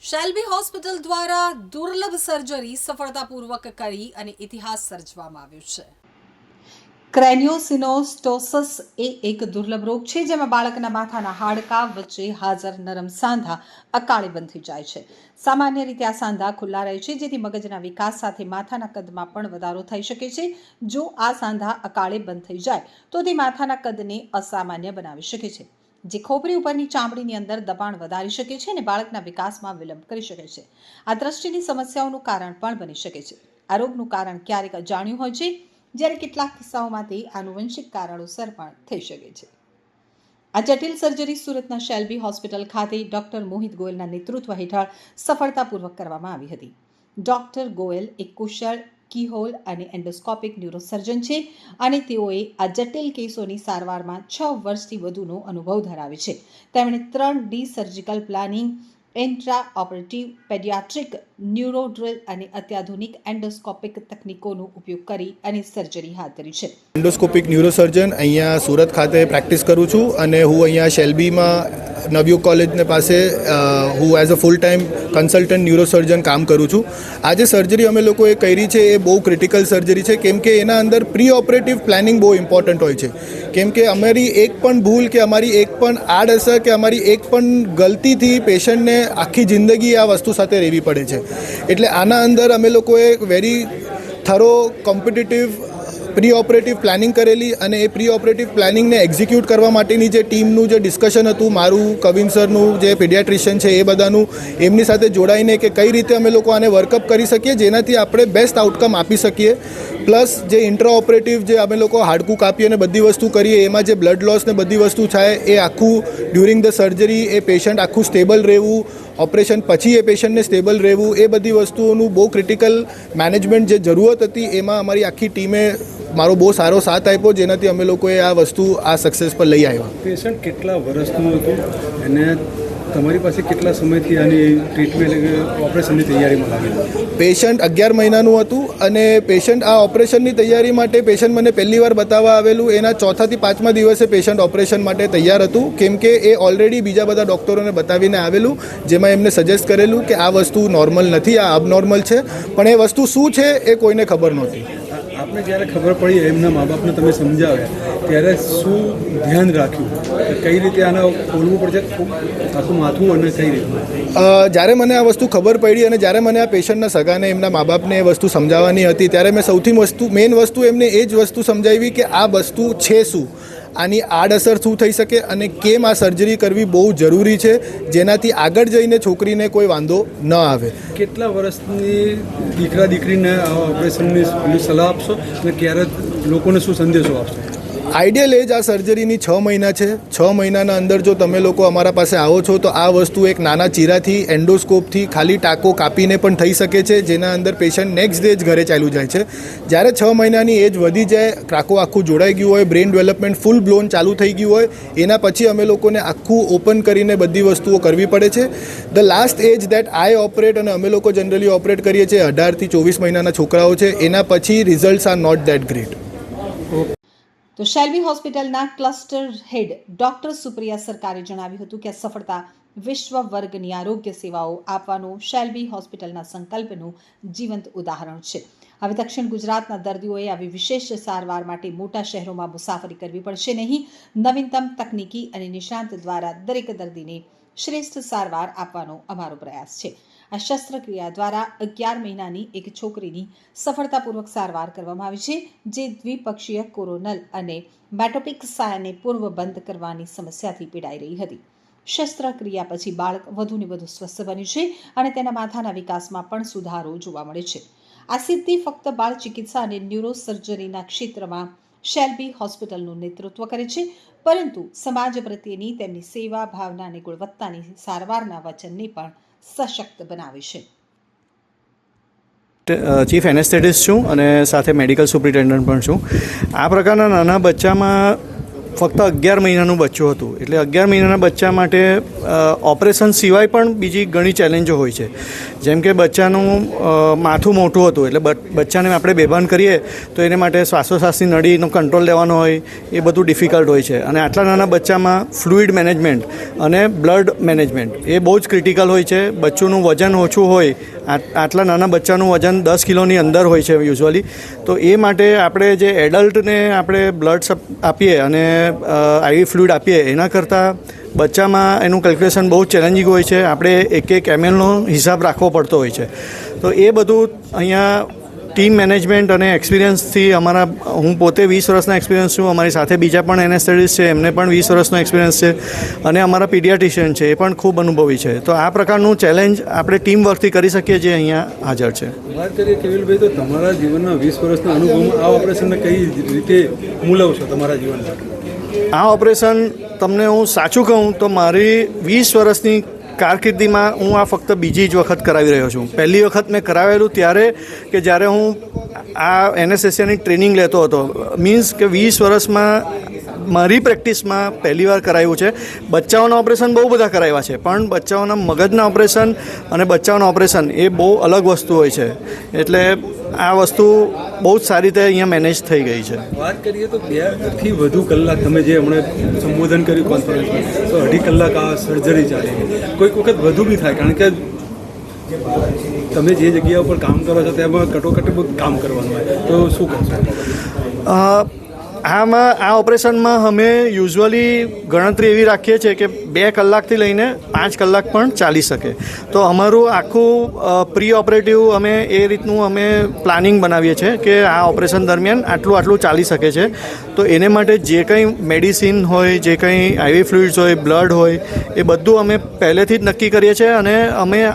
Shalby hospital દ્વારા દુર્લભ surgery સફળતાપૂર્વક કરી અને ઇતિહાસ સર્જવામાં આવ્યો છે. ક્રેનિયોસિનોસ્ટોસિસ એ એક દુર્લભ રોગ છે જેમાં બાળકના માથાના હાડકાં વચ્ચે હાજર નરમ સાંધા અકાળે બંધ થઈ જાય છે. સામાન્ય રીતે આ સાંધા ખુલ્લા રહે છે જેથી મગજના વિકાસ સાથે માથાના કદમાં પણ વધારો થઈ શકે છે. જો આ સાંધા અકાળે બંધ થઈ જાય તો તે માથાના કદને અસામાન્ય બનાવી શકે છે, જે ખોપરી ઉપરની ચામડીની અંદર દબાણ વધારી શકે છે અને બાળકના વિકાસમાં વિલંબ કરી શકે છે. આ દ્રષ્ટિની સમસ્યાઓનું કારણ પણ બની શકે છે. આ રોગનું કારણ ક્યારેક અજાણ્યું હોય છે, જ્યારે કેટલાક કિસ્સાઓમાં તે આનુવંશિક કારણોસર પણ થઈ શકે છે. આ જટિલ સર્જરી સુરતના શેલ્બી હોસ્પિટલ ખાતે ડોક્ટર મોહિત ગોયલના નેતૃત્વ હેઠળ સફળતાપૂર્વક કરવામાં આવી હતી. ડોક્ટર ગોયલ એક કુશળ કીહોલ અને એન્ડોસ્કોપિક ન્યુરોસર્જન છે અને તેઓએ આ જટિલ કેસોની સારવારમાં 6 વર્ષથી વધુનો અનુભવ ધરાવે છે. તેમણે 3D surgical planning, intra operative paediatric neurodrill અને અત્યાધુનિક એન્ડોસ્કોપિક તકનીકોનો ઉપયોગ કરી અને સર્જરી હાથ ધરી છે. એન્ડોસ્કોપિક ન્યુરોસર્જન અહીંયા સુરત ખાતે પ્રેક્ટિસ કરું છું અને હું અહીંયા શેલ્બીમાં નવયુગ કોલેજને પાસે હું as a full time consultant neurosurgeon કામ કરું છું. આ જે સર્જરી અમે લોકોએ કરી છે એ બહુ ક્રિટિકલ સર્જરી છે, કેમ કે એના અંદર પ્રી ઓપરેટિવ પ્લાનિંગ બહુ ઇમ્પોર્ટન્ટ હોય છે. કેમ કે અમારી એક પણ ભૂલ કે અમારી એક પણ આડઅસર કે અમારી એક પણ ગલતીથી પેશન્ટને આખી જિંદગી આ વસ્તુ સાથે રહેવી પડે છે. એટલે આના અંદર અમે લોકોએ very થરો competitive pre operative planning કરેલી અને એ પ્રી ઓપરેટિવ પ્લાનિંગને એક્ઝિક્યુટ કરવા માટેની જે ટીમનું જે ડિસ્કશન હતું, મારું, કવિન સરનું જે પીડિયાટ્રિશિયન છે એ બધાનું, એમની સાથે જોડાઈને કે કઈ રીતે અમે લોકો આને વર્કઅપ કરી શકીએ જેનાથી આપણે બેસ્ટ આઉટકમ આપી શકીએ. પ્લસ જે ઇન્ટ્રા ઓપરેટિવ જે અમે લોકો હાડકું કાપીએ અને બધી વસ્તુ કરીએ, એમાં જે બ્લડ લોસ ને બધી વસ્તુ થાય એ આખું during the surgery A patient આખું સ્ટેબલ રહેવું, ઓપરેશન પછી એ પેશન્ટને સ્ટેબલ રહેવું, એ બધી વસ્તુઓનું બહુ ક્રિટિકલ મેનેજમેન્ટ જે જરૂરત હતી એમાં અમારી આખી ટીમે મારો બહુ સારો સાથ આપ્યો, જેનાથી અમે લોકોએ આ વસ્તુ આ સક્સેસ પર લઈ આવ્યા. પેશન્ટ કેટલા વર્ષનું હતું અને તમારી પાસે કેટલા સમયથી આની ટ્રીટમેન્ટ ઓપરેશનની તૈયારીમાં લાગેલું? પેશન્ટ 11 મહિનાનું હતું અને પેશન્ટ આ ઓપરેશનની તૈયારી માટે પેશન્ટ મને પહેલી વાર બતાવવા આવેલું એના 4થા થી 5મા દિવસે પેશન્ટ ઓપરેશન માટે તૈયાર હતું, કેમ કે એ ઓલરેડી બીજા બધા ડૉક્ટરોને બતાવીને આવેલું, જેમાં એમને સજેસ્ટ કરેલું કે આ વસ્તુ નોર્મલ નથી, આ અબનોર્મલ છે, પણ એ વસ્તુ શું છે એ કોઈને ખબર નહોતી. આપને જ્યારે ખબર પડી, એમના મા બાપને તમે સમજાવ્યા, ત્યારે શું ધ્યાન રાખ્યું, કઈ રીતે આને ખોલવું પડશે આખું માથું અને કઈ રીતે? જ્યારે મને આ વસ્તુ ખબર પડી અને જ્યારે મને આ પેશન્ટના સગાને એમના મા બાપને એ વસ્તુ સમજાવવાની હતી, ત્યારે મેં સૌથી મેઇન વસ્તુ એમને એ જ વસ્તુ સમજાવી કે આ વસ્તુ છે શું, આની આડઅસર શું થઈ શકે અને કેમ આ સર્જરી કરવી બહુ જરૂરી છે, જેનાથી આગળ જઈને છોકરીને કોઈ વાંધો ન આવે. કેટલા વર્ષની દીકરા દીકરીને ઓપરેશનની સલાહ આપશો અને ક્યારે લોકોને શું સંદેશો આપશો? આઈડિયલ એજ આ સર્જરીની 6 મહિના છે. 6 મહિનાના અંદર જો તમે લોકો અમારા પાસે આવો છો તો આ વસ્તુ એક નાના ચીરાથી, એન્ડોસ્કોપથી ખાલી ટાંકો કાપીને પણ થઈ શકે છે, જેના અંદર પેશન્ટ નેક્સ્ટ ડે જ ઘરે ચાલ્યું જાય છે. જ્યારે 6 મહિનાની એજ વધી જાય, ટાંકો આખું જોડાઈ ગયું હોય, બ્રેઇન ડેવલપમેન્ટ ફૂલ બ્લોન ચાલુ થઈ ગયું હોય, એના પછી અમે લોકોને આખું ઓપન કરીને બધી વસ્તુઓ કરવી પડે છે. The last age that I operate, અને અમે લોકો જનરલી ઓપરેટ કરીએ છીએ 18 થી 24 મહિનાના છોકરાઓ છે, એના પછી results are not that great. તો શેલ્બી હોસ્પિટલના ક્લસ્ટર હેડ ડોક્ટર સુપ્રિયા સરકારે જણાવ્યું હતું કે સફળતા વિશ્વ વર્ગની આરોગ્ય સેવાઓ આપવાનું શેલ્બી હોસ્પિટલના સંકલ્પનું જીવંત ઉદાહરણ છે. હવે દક્ષિણ ગુજરાતના દર્દીઓએ આવી વિશેષ સારવાર માટે મોટા શહેરોમાં મુસાફરી કરવી પડશે નહીં. નવીનતમ તકનીકી અને નિષ્ણાંત દ્વારા દરેક દર્દીને શ્રેષ્ઠ સારવાર આપવાનો અમારો પ્રયાસ છે. આ શસ્ત્રક્રિયા દ્વારા 11 મહિનાની એક છોકરીની સફળતાપૂર્વક સારવાર કરવામાં આવી છે, જે દ્વિપક્ષીય કોરોનલ અને મેટોપિક સાયાને પૂર્વ બંધ કરવાની સમસ્યાથી પીડાઈ રહી હતી. શસ્ત્રક્રિયા પછી બાળક વધુને વધુ સ્વસ્થ બન્યું છે અને તેના માથાના વિકાસમાં પણ સુધારો જોવા મળે છે. આ સિદ્ધિ ફક્ત બાળ ચિકિત્સા અને ન્યુરોસર્જરીના ક્ષેત્રમાં શેલ્બી હોસ્પિટલનું નેતૃત્વ કરે છે, પરંતુ સમાજ પ્રત્યેની તેમની સેવા ભાવના અને ગુણવત્તાની સારવારના વચનને પણ સશક્ત બનાવે છે. ચીફ એનેસ્થેટિસ્ટ છું અને સાથે મેડિકલ સુપ્રિન્ટેન્ડન્ટ પણ છું. આ પ્રકારના નાના બચ્ચામાં ફક્ત 11 મહિનાનું બચ્ચું હતું. એટલે 11 મહિનાના બચ્ચા માટે ઓપરેશન સિવાય પણ બીજી ઘણી ચેલેન્જો હોય છે. જેમ કે બચ્ચાનું માથું મોટું હતું, એટલે બચ્ચાને આપણે બેભાન કરીએ તો એને માટે શ્વાસોશ્વાસની નળીનો કંટ્રોલ લેવાનો હોય, એ બધું ડિફિકલ્ટ હોય છે. અને આટલા નાના બચ્ચામાં ફ્લુઇડ મેનેજમેન્ટ અને બ્લડ મેનેજમેન્ટ એ બહુ જ ક્રિટિકલ હોય છે. બચ્ચુંનું વજન ઓછું હોય, આટલા નાના બચ્ચાનું વજન 10 કિલોની અંદર હોય છે યુઝ્યુઅલી. તો એ માટે આપણે જે એડલ્ટને આપણે બ્લડ આપીએ અને આઈવી ફ્લુઇડ આપીએ એના કરતાં બચ્ચામાં એનું કેલ્ક્યુલેશન બહુ ચેલેન્જિંગ હોય છે. આપણે એક mlનો હિસાબ રાખવો પડતો હોય છે. તો એ બધું અહીંયા ટીમ મેનેજમેન્ટ અને એક્સપિરિયન્સથી હું પોતે 20 વર્ષના એક્સપિરિયન્સ છું. અમારી સાથે બીજા પણ એનેસ્થેટિસ્ટ છે, એમને પણ 20 વર્ષનો એક્સપિરિયન્સ છે. અને અમારા પીડિયાટ્રિશિયન છે, એ પણ ખૂબ અનુભવી છે. તો આ પ્રકારનું ચેલેન્જ આપણે ટીમ વર્કથી કરી શકીએ જે અહીંયા હાજર છે. વાત કરીએ કેવિલભાઈ, તો તમારા જીવનના 20 વર્ષના અનુભવમાં આ ઓપરેશનને કઈ રીતે મૂલવશો તમારા જીવનમાં? આ ઓપરેશન તમને હું સાચું કહું તો મારી 20 વર્ષની કારકિર્દીમાં હું આ ફક્ત બીજી જ વખત કરાવી રહ્યો છું. પહેલી વખત મેં કરાવેલું ત્યારે કે જ્યારે હું આ એનેસ્થેસિયાની ટ્રેનિંગ લેતો હતો. મીન્સ કે 20 વર્ષમાં મારી પ્રેક્ટિસમાં પહેલી વાર કરાવ્યું છે. બચ્ચાઓના ઓપરેશન બહુ બધા કરાવ્યા છે, પણ બચ્ચાઓના મગજના ઓપરેશન અને બચ્ચાઓના ઓપરેશન એ બહુ અલગ વસ્તુ હોય છે. એટલે આ વસ્તુ બહુ જ સારી રીતે અહીંયા મેનેજ થઈ ગઈ છે. વાત કરીએ તો 2 થી વધુ કલાક તમે જે હમણાં સંબોધન કર્યું કોન્ફરન્સમાં, તો 2.5 કલાક આ સર્જરી ચાલે. કોઈક વખત વધુ બી થાય, કારણ કે તમે જે જગ્યા ઉપર કામ કરો છો તેમાં કટોકટી બહુ કામ કરવાનું હોય, તો શું કરશો? આ ઓપરેશનમાં અમે યુઝ્યુઅલી ગણતરી એવી રાખીએ છીએ કે 2 કલાકથી લઈને 5 કલાક પણ ચાલી શકે. તો અમારું આખું પ્રી ઓપરેટિવ અમે એ રીતનું અમે પ્લાનિંગ બનાવીએ છીએ કે આ ઓપરેશન દરમિયાન આટલું ચાલી શકે છે. તો એને માટે જે કંઈ મેડિસિન હોય, જે કંઈ આઈવી ફ્લુઇડ્સ હોય, બ્લડ હોય, એ બધું અમે પહેલેથી જ નક્કી કરીએ છીએ. અને અમે